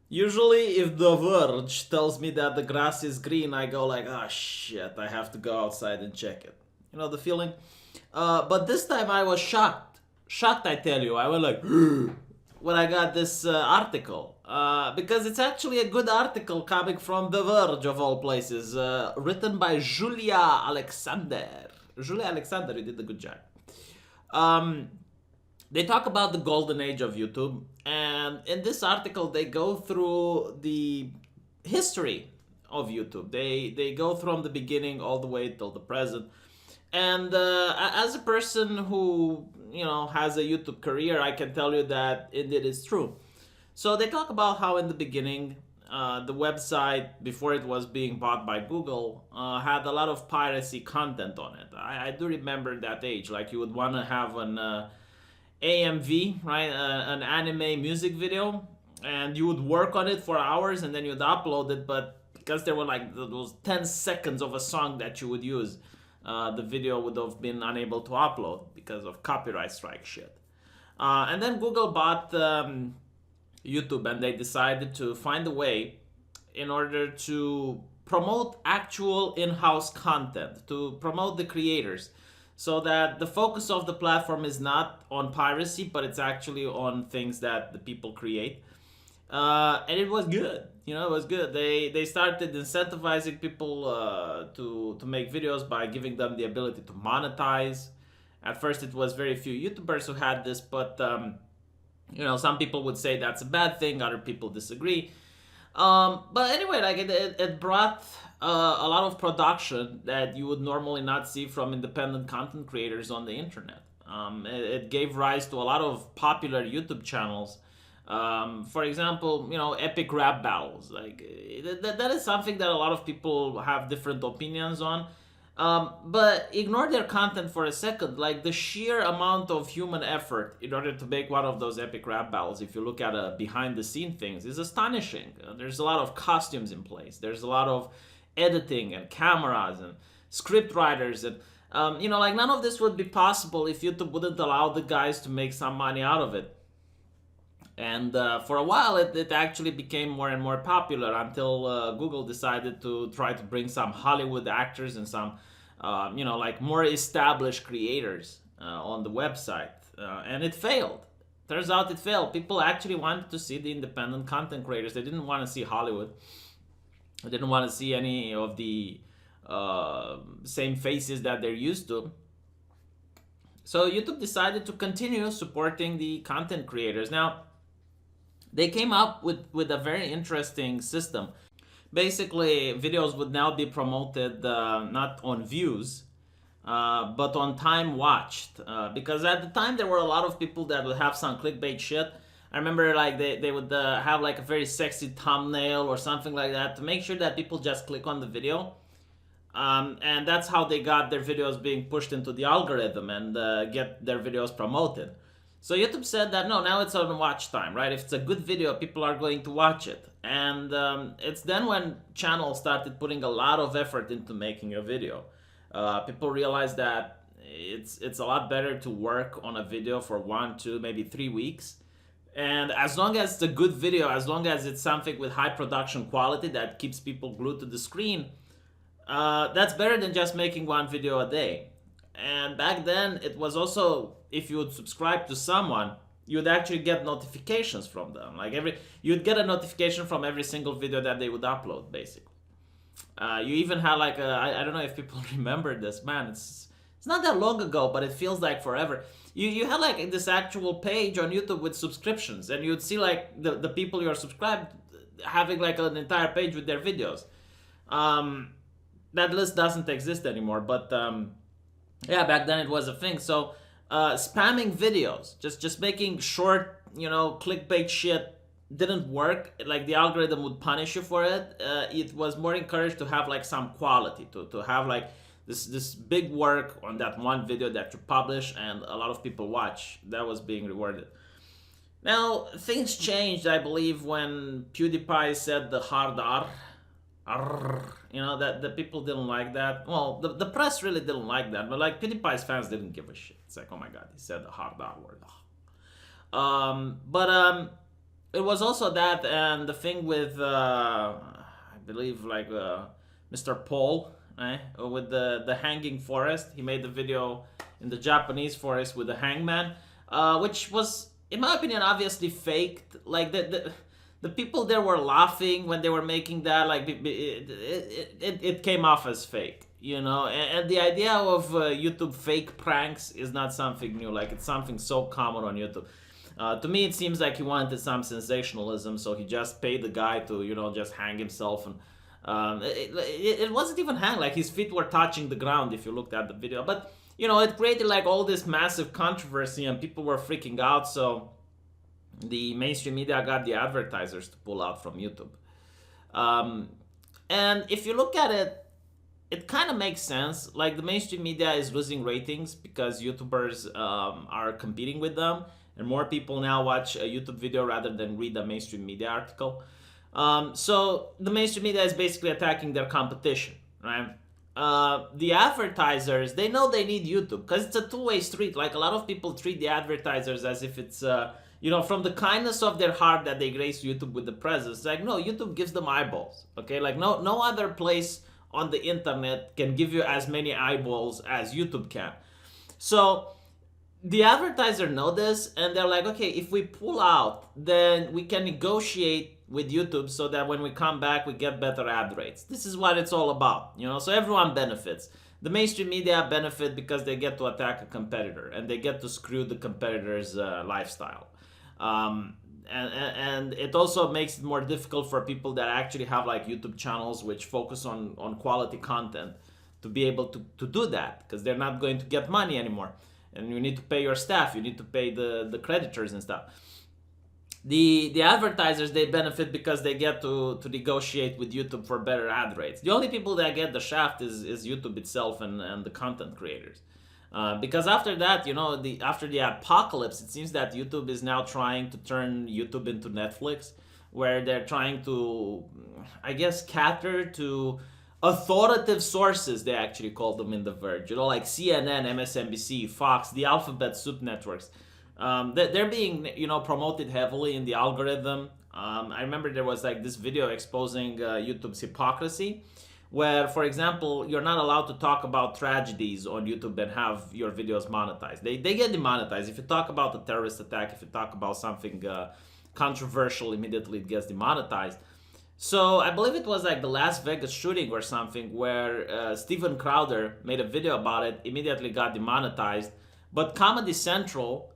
Usually, if The Verge tells me that the grass is green, I go like, "Ah, shit! I have to go outside and check it." You know the feeling. But this time I was shocked. Shocked, I tell you. I went like when I got this article because it's actually a good article coming from The Verge of all places, written by Julia Alexander. Julia Alexander, you did a good job. Um, they talk about the golden age of YouTube, and in this article they go through the history of YouTube. They go from the beginning all the way till the present. And as a person who has a YouTube career, I can tell you that indeed is true. So they talk about how in the beginning, the website before it was being bought by Google had a lot of piracy content on it. I do remember that age. Like you would want to have an AMV, right, an anime music video, and you would work on it for hours, and then you'd upload it. But because there were like those 10 seconds of a song that you would use, the video would have been unable to upload because of copyright strike shit. And then Google bought YouTube, and they decided to find a way in order to promote actual in-house content, to promote the creators, so that the focus of the platform is not on piracy, but it's actually on things that the people create. And it was good. It was good. They started incentivizing people to make videos by giving them the ability to monetize. At first, it was very few YouTubers who had this, but some people would say that's a bad thing. Other people disagree. But anyway, like it brought a lot of production that you would normally not see from independent content creators on the internet. It gave rise to a lot of popular YouTube channels. For example, epic rap battles. Like that is something that a lot of people have different opinions on. But ignore their content for a second. Like the sheer amount of human effort in order to make one of those epic rap battles, if you look at behind the scene things, is astonishing. There's a lot of costumes in place. There's a lot of editing and cameras and script writers and like none of this would be possible if YouTube wouldn't allow the guys to make some money out of it. And for a while, it actually became more and more popular until Google decided to try to bring some Hollywood actors and some, like more established creators on the website. And it failed. Turns out it failed. People actually wanted to see the independent content creators. They didn't want to see Hollywood. They didn't want to see any of the same faces that they're used to. So YouTube decided to continue supporting the content creators. Now, they came up with a very interesting system. Basically, videos would now be promoted not on views, but on time watched. Because at the time, there were a lot of people that would have some clickbait shit. I remember like they would have like a very sexy thumbnail or something like that to make sure that people just click on the video. And that's how they got their videos being pushed into the algorithm and get their videos promoted. So YouTube said that no, now it's on watch time, right? If it's a good video, people are going to watch it. And it's then when channels started putting a lot of effort into making a video. People realized that it's a lot better to work on a video for 1, 2, maybe 3 weeks. And as long as it's a good video, as long as it's something with high production quality that keeps people glued to the screen, that's better than just making one video a day. And back then, it was also, if you would subscribe to someone, you'd actually get notifications from them. Like you'd get a notification from every single video that they would upload, basically. You even had like I don't know if people remember this, man. It's not that long ago, but it feels like forever. You had like this actual page on YouTube with subscriptions, and you'd see like the people you're subscribed having like an entire page with their videos. That list doesn't exist anymore, but yeah, back then it was a thing. So spamming videos, just making short, clickbait shit didn't work. Like the algorithm would punish you for it. It was more encouraged to have like some quality, to have like this big work on that one video that you publish and a lot of people watch. That was being rewarded. Now things changed, I believe, when PewDiePie said the hard R. That the people didn't like that. Well, the press really didn't like that, but like PewDiePie's fans didn't give a shit. It's like, oh my god, he said the hard R word. But it was also that, and the thing with I believe like Mr. Paul, right? With the hanging forest. He made the video in the Japanese forest with the hangman, which was, in my opinion, obviously faked. Like the people there were laughing when they were making that. Like it came off as fake, you know. And the idea of YouTube fake pranks is not something new. Like, it's something so common on YouTube. To me, it seems like he wanted some sensationalism, so he just paid the guy to, you know, just hang himself. And it wasn't even hang, like his feet were touching the ground if you looked at the video. But, you know, it created like all this massive controversy and people were freaking out. So the mainstream media got the advertisers to pull out from YouTube. And if you look at it, it kind of makes sense. Like, the mainstream media is losing ratings because YouTubers are competing with them, and more people now watch a YouTube video rather than read a mainstream media article. So the mainstream media is basically attacking their competition, right? The advertisers, they know they need YouTube because it's a two-way street. Like, a lot of people treat the advertisers as if it's, you know, from the kindness of their heart that they grace YouTube with the presence. Like, no, YouTube gives them eyeballs, okay? Like, no other place on the internet can give you as many eyeballs as YouTube can. So the advertiser know this, and they're like, okay, if we pull out, then we can negotiate with YouTube so that when we come back, we get better ad rates. This is what it's all about, you know? So everyone benefits. The mainstream media benefit because they get to attack a competitor, and they get to screw the competitor's lifestyle. And it also makes it more difficult for people that actually have like YouTube channels which focus on quality content to be able to do that, because they're not going to get money anymore. And you need to pay your staff, you need to pay the creditors and stuff. The advertisers, they benefit because they get to negotiate with YouTube for better ad rates. The only people that get the shaft is YouTube itself and the content creators. Because after that, you know, after the apocalypse, it seems that YouTube is now trying to turn YouTube into Netflix, where they're trying to, I guess, cater to authoritative sources, they actually call them in The Verge. You know, like CNN, MSNBC, Fox, the alphabet soup networks. They're being, you know, promoted heavily in the algorithm. I remember there was like this video exposing YouTube's hypocrisy, where, for example, you're not allowed to talk about tragedies on YouTube and have your videos monetized. They get demonetized. If you talk about a terrorist attack, if you talk about something controversial, immediately it gets demonetized. So I believe it was like the Las Vegas shooting or something, where Steven Crowder made a video about it, immediately got demonetized. But Comedy Central,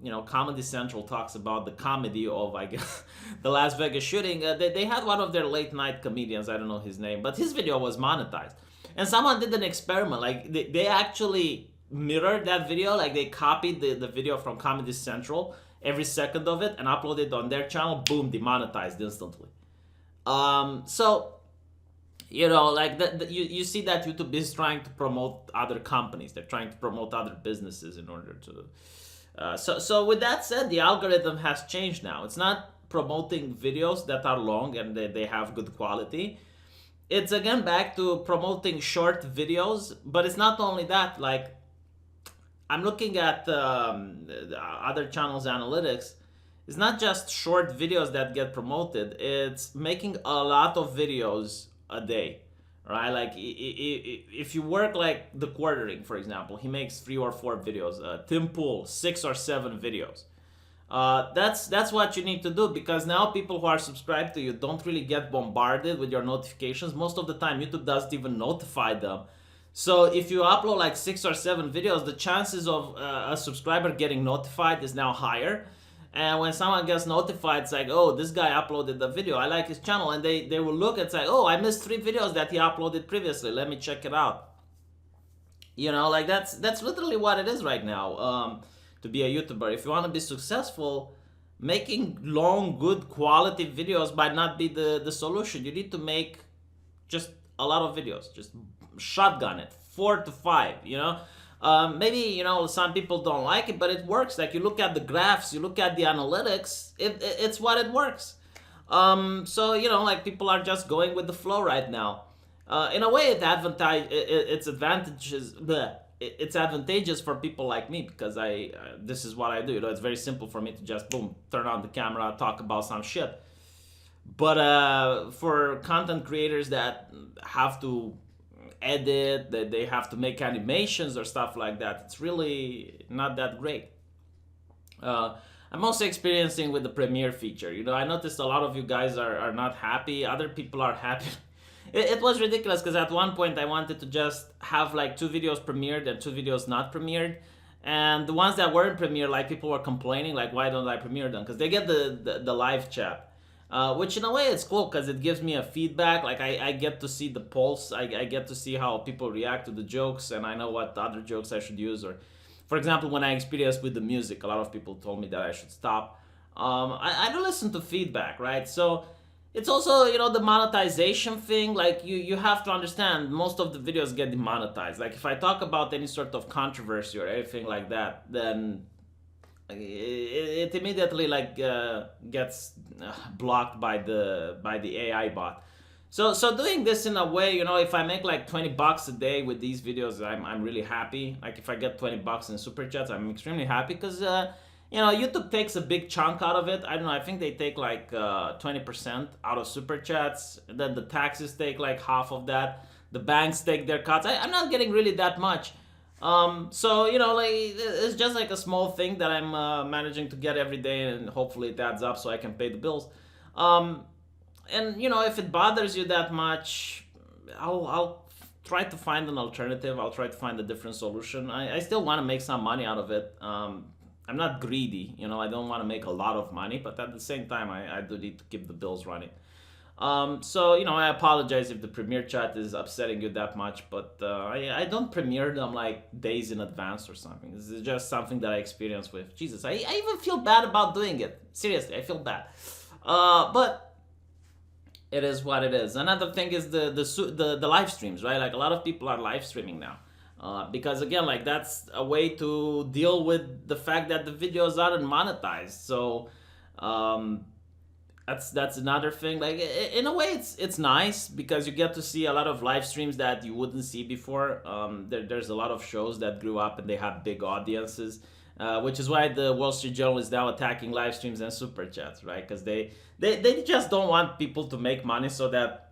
you know, Comedy Central talks about the comedy of, I guess, the Las Vegas shooting. They had one of their late night comedians, I don't know his name, but his video was monetized. And someone did an experiment, like they actually mirrored that video, like they copied the video from Comedy Central, every second of it, and uploaded it on their channel, boom, demonetized instantly. So, you know, like you see that YouTube is trying to promote other companies. They're trying to promote other businesses in order to... So with that said, the algorithm has changed now. It's not promoting videos that are long and they have good quality. It's again back to promoting short videos, but it's not only that. Like, I'm looking at other channels' analytics. It's not just short videos that get promoted. It's making a lot of videos a day, right? Like, if you work like the Quartering, for example, he makes 3 or 4 videos. Tim Pool, 6 or 7 videos. That's what you need to do, because now people who are subscribed to you don't really get bombarded with your notifications. Most of the time, YouTube doesn't even notify them. So if you upload like 6 or 7 videos, the chances of a subscriber getting notified is now higher. And when someone gets notified, it's like, oh, this guy uploaded the video, I like his channel. And they will look and say, oh, I missed 3 videos that he uploaded previously, let me check it out. You know, like that's literally what it is right now, to be a YouTuber. If you want to be successful, making long, good quality videos might not be the solution. You need to make just a lot of videos, just shotgun it, 4 to 5, you know. Maybe, you know, some people don't like it, but it works. Like, you look at the graphs, you look at the analytics, it's what it works. So, you know, like, people are just going with the flow right now. In a way, its advantages, it's advantageous for people like me because this is what I do. You know, it's very simple for me to just boom, turn on the camera, talk about some shit. But for content creators that have to edit, that they have to make animations or stuff like that, it's really not that great. I'm also experiencing with the Premiere feature. You know, I noticed a lot of you guys are not happy. Other people are happy. It was ridiculous because at one point I wanted to just have like 2 videos premiered and 2 videos not premiered. And the ones that weren't premiered, like people were complaining, like, why don't I premiere them? Because they get the live chat. Which in a way it's cool because it gives me a feedback. Like I get to see the pulse. I get to see how people react to the jokes, and I know what other jokes I should use. Or, for example, when I experienced with the music, a lot of people told me that I should stop. I do listen to feedback, right? So it's also, you know, the monetization thing. Like you have to understand most of the videos get demonetized. Like if I talk about any sort of controversy or anything like that, then it immediately like gets blocked by the AI bot. So doing this in a way, you know, if I make like $20 a day with these videos, I'm really happy. Like if I get $20 in super chats, I'm extremely happy because you know, YouTube takes a big chunk out of it. I don't know, I think they take like 20% out of super chats. Then the taxes take like half of that. The banks take their cuts. I'm not getting really that much. So, you know, like it's just like a small thing that I'm managing to get every day, and hopefully it adds up so I can pay the bills. And you know, if it bothers you that much, I'll try to find an alternative. I'll try to find a different solution. I still want to make some money out of it. I'm not greedy, you know, I don't want to make a lot of money, but at the same time, I do need to keep the bills running. So, you know, I apologize if the premiere chat is upsetting you that much, but I don't premiere them like days in advance or something. This is just something that I experience with. Jesus, I even feel bad about doing it. Seriously, I feel bad. But it is what it is. Another thing is the live streams, right? Like a lot of people are live streaming now. Because again, like that's a way to deal with the fact that the videos aren't monetized. So that's another thing. Like in a way, it's nice because you get to see a lot of live streams that you wouldn't see before. There's a lot of shows that grew up and they have big audiences, which is why the Wall Street Journal is now attacking live streams and super chats, right? Because they just don't want people to make money, so that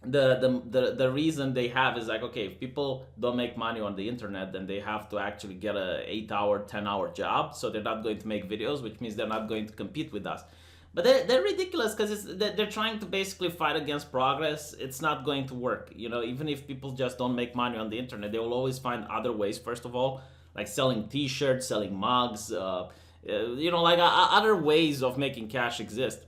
the reason they have is like, okay, if people don't make money on the internet, then they have to actually get a 8-hour 10-hour job, so they're not going to make videos, which means they're not going to compete with us. But they're ridiculous because they're trying to basically fight against progress. It's not going to work. You know, even if people just don't make money on the internet, they will always find other ways. First of all, like selling T-shirts, selling mugs, you know, like other ways of making cash exist.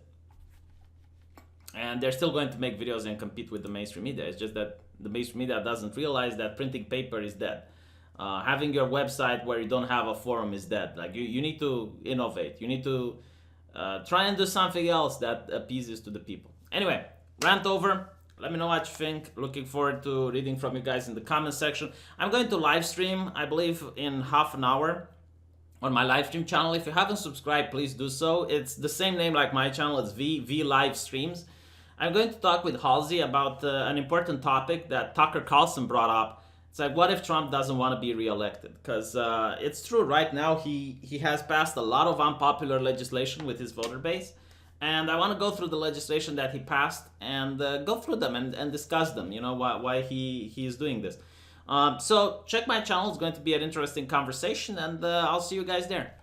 And they're still going to make videos and compete with the mainstream media. It's just that the mainstream media doesn't realize that printing paper is dead. Having your website where you don't have a forum is dead. Like you need to innovate. You need to try and do something else that appeases to the people. Anyway, rant over. Let me know what you think. Looking forward to reading from you guys in the comment section. I'm going to live stream, I believe, in half an hour on my live stream channel. If you haven't subscribed, please do so. It's the same name like my channel. It's V Live Streams. I'm going to talk with Halsey about an important topic that Tucker Carlson brought up. It's like, what if Trump doesn't want to be reelected? Because it's true, right now he has passed a lot of unpopular legislation with his voter base. And I want to go through the legislation that he passed and go through them and discuss them, you know, why he is doing this. So check my channel. It's going to be an interesting conversation, and I'll see you guys there.